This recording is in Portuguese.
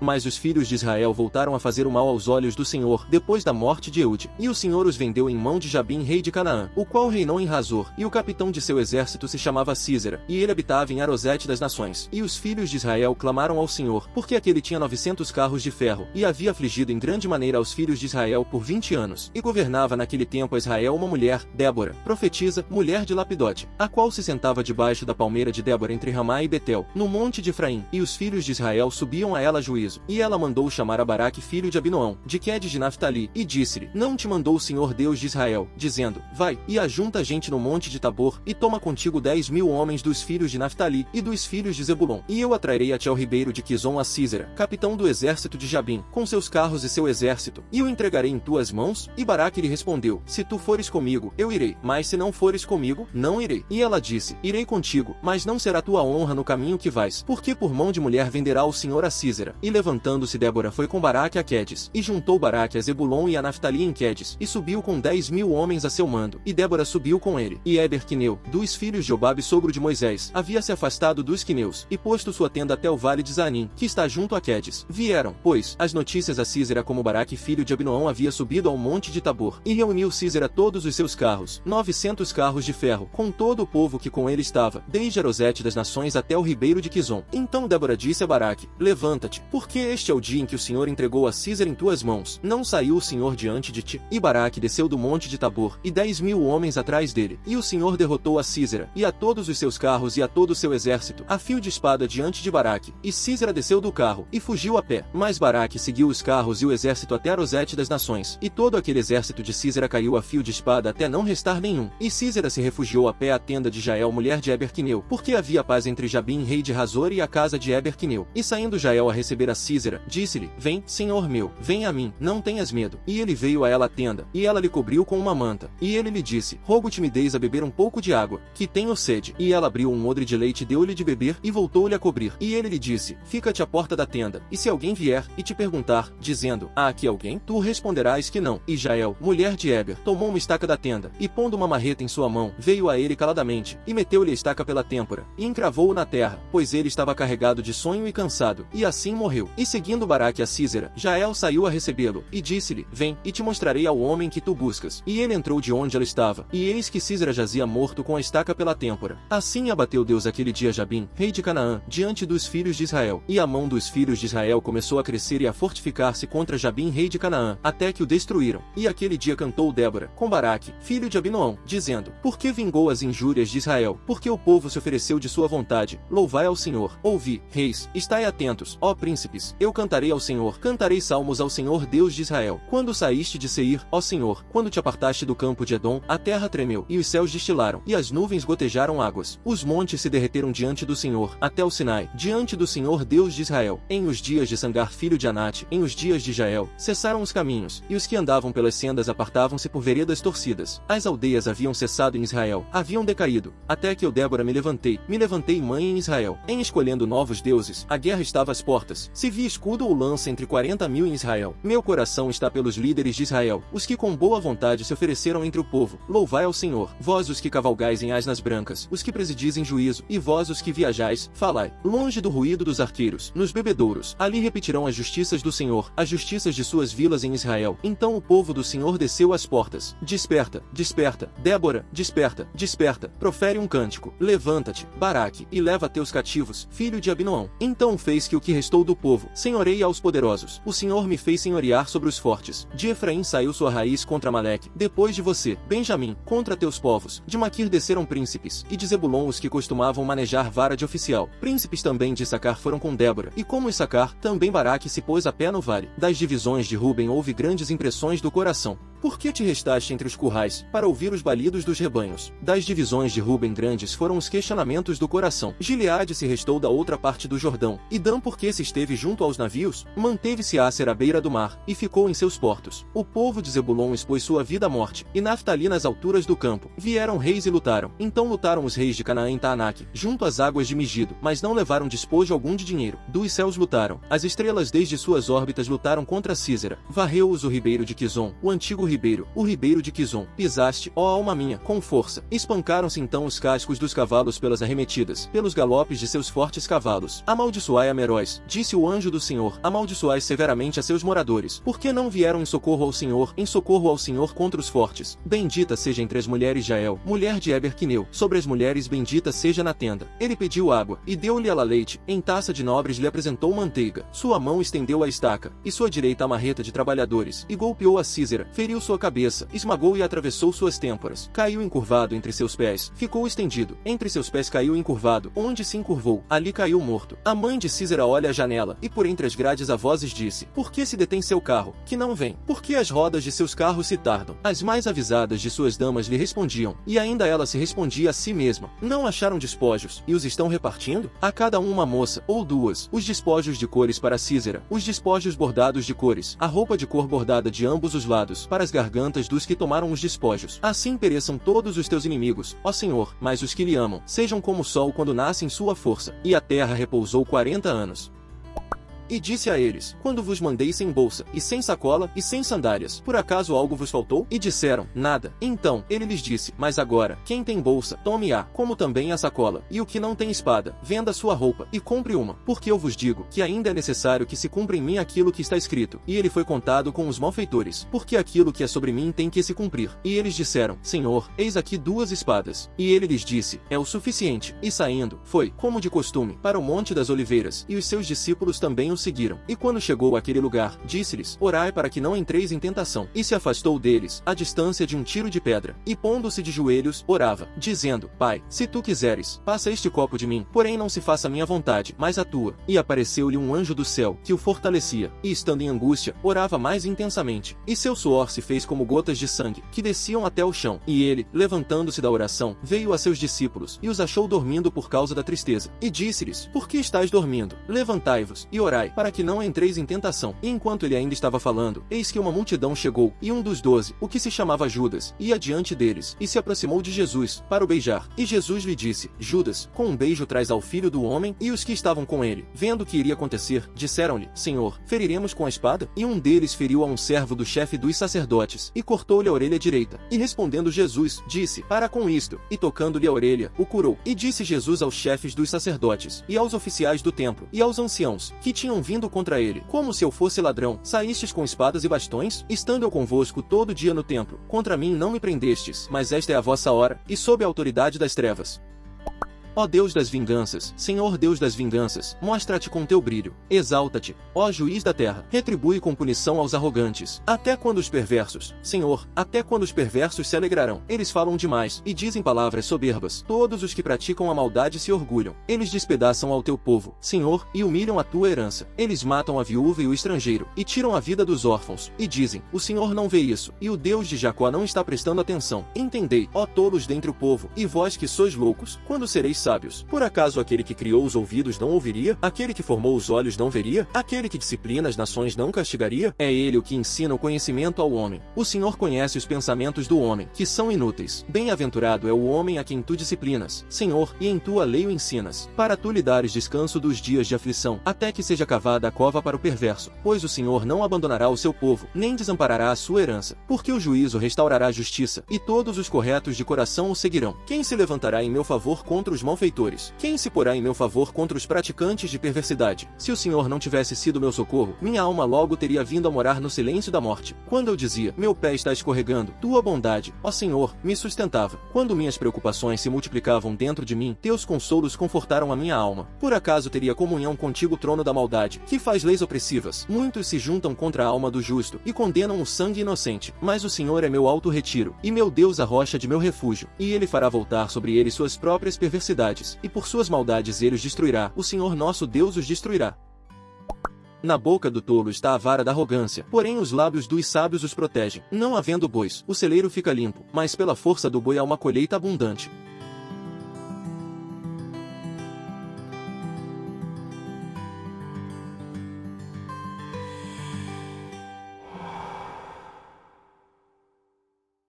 Mas os filhos de Israel voltaram a fazer o mal aos olhos do Senhor depois da morte de Eude. E o Senhor os vendeu em mão de Jabim, rei de Canaã, o qual reinou em Hazor, e o capitão de seu exército se chamava Sísera, e ele habitava em Arosete das nações. E os filhos de Israel clamaram ao Senhor, porque aquele tinha 900 carros de ferro, e havia afligido em grande maneira aos filhos de Israel por 20 anos. E governava naquele tempo a Israel uma mulher, Débora, profetisa, mulher de Lapidote, a qual se sentava debaixo da palmeira de Débora entre Ramá e Betel, no monte de Efraim. E os filhos de Israel subiam a ela a juízo. E ela mandou chamar a Baraque, filho de Abinoão, de Quedes de Naftali, e disse-lhe: Não te mandou o Senhor Deus de Israel, dizendo: Vai, e ajunta gente no monte de Tabor, e toma contigo 10.000 homens dos filhos de Naftali, e dos filhos de Zebulon. E eu atrairei a ti ao ribeiro de Quizon a Sísera, capitão do exército de Jabim, com seus carros e seu exército, e o entregarei em tuas mãos. E Baraque lhe respondeu: Se tu fores comigo, eu irei, mas se não fores comigo, não irei. E ela disse: Irei contigo, mas não será tua honra no caminho que vais, porque por mão de mulher venderá o Senhor a Sísera. E levantando-se Débora foi com Baraque a Quedes, e juntou Baraque a Zebulon e a Naftali em Quedes, e subiu com 10.000 homens a seu mando, e Débora subiu com ele. E Éber Quineu, dos filhos de Obabe sogro de Moisés, havia se afastado dos quineus, e posto sua tenda até o vale de Zanim, que está junto a Quedes. Vieram, pois, as notícias a Sísera como Baraque filho de Abinoão havia subido ao monte de Tabor, e reuniu Sísera todos os seus carros, 900 carros de ferro, com todo o povo que com ele estava, desde Arosete das nações até o ribeiro de Quizon. Então Débora disse a Baraque: Levanta-te, porque este é o dia em que o Senhor entregou a Sísera em tuas mãos. Não saiu o Senhor diante de ti? E Baraque desceu do monte de Tabor, e 10.000 homens atrás dele. E o Senhor derrotou a Sísera, e a todos os seus carros e a todo o seu exército, a fio de espada diante de Baraque. E Sísera desceu do carro, e fugiu a pé. Mas Baraque seguiu os carros e o exército até Arosete das nações. E todo aquele exército de Sísera caiu a fio de espada até não restar nenhum. E Sísera se refugiou a pé à tenda de Jael, mulher de Éber Quineu, porque havia paz entre Jabim, rei de Hazor, e a casa de Éber Quineu. E saindo Jael a receber a Sísera, disse-lhe: Vem, senhor meu, vem a mim, não tenhas medo. E ele veio a ela à tenda, e ela lhe cobriu com uma manta. E ele lhe disse: Rogo-te me deis a beber um pouco de água, que tenho sede. E ela abriu um odre de leite e deu-lhe de beber, e voltou-lhe a cobrir. E ele lhe disse: Fica-te à porta da tenda, e se alguém vier, e te perguntar, dizendo: Há aqui alguém? Tu responderás que não. E Jael, mulher de Éber, tomou uma estaca da tenda, e pondo uma marreta em sua mão, veio a ele caladamente, e meteu-lhe a estaca pela têmpora, e encravou-o na terra, pois ele estava carregado de sonho e cansado, e assim morreu. E seguindo Baraque a Sísera, Jael saiu a recebê-lo, e disse-lhe: Vem, e te mostrarei ao homem que tu buscas. E ele entrou de onde ela estava, e eis que Sísera jazia morto com a estaca pela têmpora. Assim abateu Deus aquele dia Jabim, rei de Canaã, diante dos filhos de Israel. E a mão dos filhos de Israel começou a crescer e a fortificar-se contra Jabim, rei de Canaã, até que o destruíram. E aquele dia cantou Débora, com Baraque, filho de Abinoão, dizendo: Por que vingou as injúrias de Israel? Porque o povo se ofereceu de sua vontade. Louvai ao Senhor. Ouvi, reis, estai atentos, ó príncipes. Eu cantarei ao Senhor, cantarei salmos ao Senhor Deus de Israel. Quando saíste de Seir, ó Senhor, quando te apartaste do campo de Edom, a terra tremeu, e os céus destilaram, e as nuvens gotejaram águas. Os montes se derreteram diante do Senhor, até o Sinai, diante do Senhor Deus de Israel. Em os dias de Sangar filho de Anate, em os dias de Jael, cessaram os caminhos, e os que andavam pelas sendas apartavam-se por veredas torcidas. As aldeias haviam cessado em Israel, haviam decaído, até que eu Débora me levantei mãe em Israel. Em escolhendo novos deuses, a guerra estava às portas. Se vi escudo ou lança entre 40.000 em Israel. Meu coração está pelos líderes de Israel, os que com boa vontade se ofereceram entre o povo. Louvai ao Senhor, vós os que cavalgais em asnas brancas, os que presidis em juízo, e vós os que viajais, falai, longe do ruído dos arqueiros, nos bebedouros. Ali repetirão as justiças do Senhor, as justiças de suas vilas em Israel. Então o povo do Senhor desceu às portas. Desperta, desperta, Débora, desperta, desperta, profere um cântico. Levanta-te, Baraque, e leva teus cativos, filho de Abinoão. Então fez que o que restou do povo senhoreie aos poderosos. O Senhor me fez senhorear sobre os fortes. De Efraim saiu sua raiz contra Maleque. Depois de você, Benjamim, contra teus povos. De Maquir desceram príncipes, e de Zebulon os que costumavam manejar vara de oficial. Príncipes também de Issacar foram com Débora. E como Issacar, também Baraque se pôs a pé no vale. Das divisões de Ruben houve grandes impressões do coração. Por que te restaste entre os currais, para ouvir os balidos dos rebanhos? Das divisões de Ruben grandes foram os questionamentos do coração. Gileade se restou da outra parte do Jordão. E Dan, porque se esteve junto aos navios, manteve-se Aser à beira do mar, e ficou em seus portos. O povo de Zebulon expôs sua vida à morte, e Naftali nas alturas do campo. Vieram reis e lutaram. Então lutaram os reis de Canaã em Taanaque, junto às águas de Megido, mas não levaram despojo algum de dinheiro. Dos céus lutaram. As estrelas desde suas órbitas lutaram contra Sísera. Varreu-os o ribeiro de Quizon, o antigo o ribeiro de Quizon. Pisaste, ó alma minha, com força. Espancaram-se então os cascos dos cavalos pelas arremetidas, pelos galopes de seus fortes cavalos. Amaldiçoai a Meróis, disse o anjo do Senhor, amaldiçoai severamente a seus moradores, porque não vieram em socorro ao Senhor contra os fortes. Bendita seja entre as mulheres Jael, mulher de Eber-Quineu, sobre as mulheres bendita seja na tenda. Ele pediu água, e deu-lhe ela leite, em taça de nobres lhe apresentou manteiga. Sua mão estendeu a estaca, e sua direita a marreta de trabalhadores, e golpeou a Císera, feriu sua cabeça, esmagou e atravessou suas têmporas. Caiu encurvado entre seus pés, ficou estendido, entre seus pés caiu encurvado, onde se encurvou, ali caiu morto. A mãe de Císera olha à janela, e por entre as grades a vozes disse: por que se detém seu carro, que não vem? Por que as rodas de seus carros se tardam? As mais avisadas de suas damas lhe respondiam, e ainda ela se respondia a si mesma: não acharam despojos, e os estão repartindo? A cada uma moça, ou duas, os despojos de cores para Císera, os despojos bordados de cores, a roupa de cor bordada de ambos os lados, para as gargantas dos que tomaram os despojos. Assim pereçam todos os teus inimigos, ó Senhor, mas os que lhe amam, sejam como o sol quando nasce em sua força. E a terra repousou 40 anos. E disse a eles: quando vos mandei sem bolsa, e sem sacola, e sem sandálias, por acaso algo vos faltou? E disseram: nada. Então, ele lhes disse: mas agora, quem tem bolsa, tome-a, como também a sacola, e o que não tem espada, venda sua roupa, e compre uma, porque eu vos digo, que ainda é necessário que se cumpra em mim aquilo que está escrito. E ele foi contado com os malfeitores, porque aquilo que é sobre mim tem que se cumprir. E eles disseram: Senhor, eis aqui 2 espadas. E ele lhes disse: é o suficiente. E saindo, foi, como de costume, para o Monte das Oliveiras, e os seus discípulos também o seguiram. E quando chegou àquele lugar, disse-lhes: orai para que não entreis em tentação. E se afastou deles, à distância de um tiro de pedra, e pondo-se de joelhos, orava, dizendo: Pai, se tu quiseres, passa este copo de mim, porém não se faça a minha vontade, mas a tua. E apareceu-lhe um anjo do céu, que o fortalecia, e estando em angústia, orava mais intensamente. E seu suor se fez como gotas de sangue, que desciam até o chão. E ele, levantando-se da oração, veio a seus discípulos, e os achou dormindo por causa da tristeza. E disse-lhes: por que estáis dormindo? Levantai-vos, e orai, para que não entreis em tentação. E enquanto ele ainda estava falando, eis que uma multidão chegou, e um dos 12, o que se chamava Judas, ia diante deles, e se aproximou de Jesus, para o beijar. E Jesus lhe disse: Judas, com um beijo traz ao Filho do Homem? E os que estavam com ele, vendo o que iria acontecer, disseram-lhe: Senhor, feriremos com a espada? E um deles feriu a um servo do chefe dos sacerdotes, e cortou-lhe a orelha direita. E respondendo Jesus, disse: para com isto, e tocando-lhe a orelha, o curou. E disse Jesus aos chefes dos sacerdotes, e aos oficiais do templo, e aos anciãos, que tinham vindo contra ele: como se eu fosse ladrão, saístes com espadas e bastões? Estando eu convosco todo dia no templo, contra mim não me prendestes, mas esta é a vossa hora, e sob a autoridade das trevas. Ó Deus das vinganças, Senhor Deus das vinganças, mostra-te com teu brilho, exalta-te, ó juiz da terra, retribui com punição aos arrogantes. Até quando os perversos, Senhor, até quando os perversos se alegrarão? Eles falam demais, e dizem palavras soberbas. Todos os que praticam a maldade se orgulham. Eles despedaçam ao teu povo, Senhor, e humilham a tua herança. Eles matam a viúva e o estrangeiro, e tiram a vida dos órfãos, e dizem: o Senhor não vê isso, e o Deus de Jacó não está prestando atenção. Entendei, ó tolos dentre o povo, e vós que sois loucos, quando sereis sábios? Por acaso aquele que criou os ouvidos não ouviria? Aquele que formou os olhos não veria? Aquele que disciplina as nações não castigaria? É ele o que ensina o conhecimento ao homem. O Senhor conhece os pensamentos do homem, que são inúteis. Bem-aventurado é o homem a quem tu disciplinas, Senhor, e em tua lei o ensinas, para tu lhe dares descanso dos dias de aflição, até que seja cavada a cova para o perverso. Pois o Senhor não abandonará o seu povo, nem desamparará a sua herança, porque o juízo restaurará a justiça, e todos os corretos de coração o seguirão. Quem se levantará em meu favor contra os malfeitores? Quem se porá em meu favor contra os praticantes de perversidade? Se o Senhor não tivesse sido meu socorro, minha alma logo teria vindo a morar no silêncio da morte. Quando eu dizia: meu pé está escorregando, tua bondade, ó Senhor, me sustentava. Quando minhas preocupações se multiplicavam dentro de mim, teus consolos confortaram a minha alma. Por acaso teria comunhão contigo o trono da maldade, que faz leis opressivas? Muitos se juntam contra a alma do justo, e condenam o sangue inocente. Mas o Senhor é meu alto retiro, e meu Deus a rocha de meu refúgio, e ele fará voltar sobre ele suas próprias perversidades, e por suas maldades ele os destruirá. O Senhor nosso Deus os destruirá. Na boca do tolo está a vara da arrogância, porém os lábios dos sábios os protegem. Não havendo bois, o celeiro fica limpo, mas pela força do boi há uma colheita abundante.